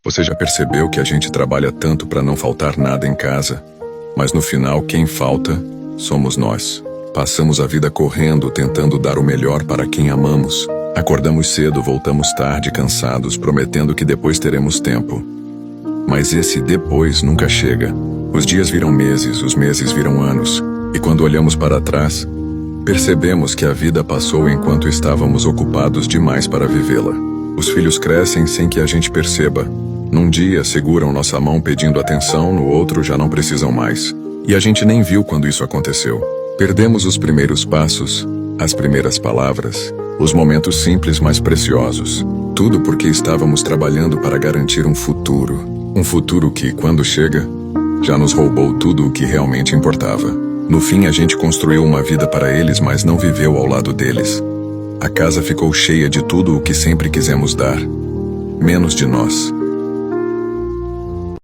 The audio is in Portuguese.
Você já percebeu que a gente trabalha tanto para não faltar nada em casa, mas no final quem falta somos nós. Passamos a vida correndo, tentando dar o melhor para quem amamos. Acordamos cedo, voltamos tarde, cansados, prometendo que depois teremos tempo. Mas esse depois nunca chega. Os dias viram meses, os meses viram anos, e quando olhamos para trás, percebemos que a vida passou enquanto estávamos ocupados demais para vivê-la. Os filhos crescem sem que a gente perceba. Num dia seguram nossa mão pedindo atenção, no outro já não precisam mais. E a gente nem viu quando isso aconteceu. Perdemos os primeiros passos, as primeiras palavras, os momentos simples mais preciosos. Tudo porque estávamos trabalhando para garantir um futuro. Um futuro que, quando chega, já nos roubou tudo o que realmente importava. No fim, a gente construiu uma vida para eles, mas não viveu ao lado deles. A casa ficou cheia de tudo o que sempre quisemos dar, menos de nós.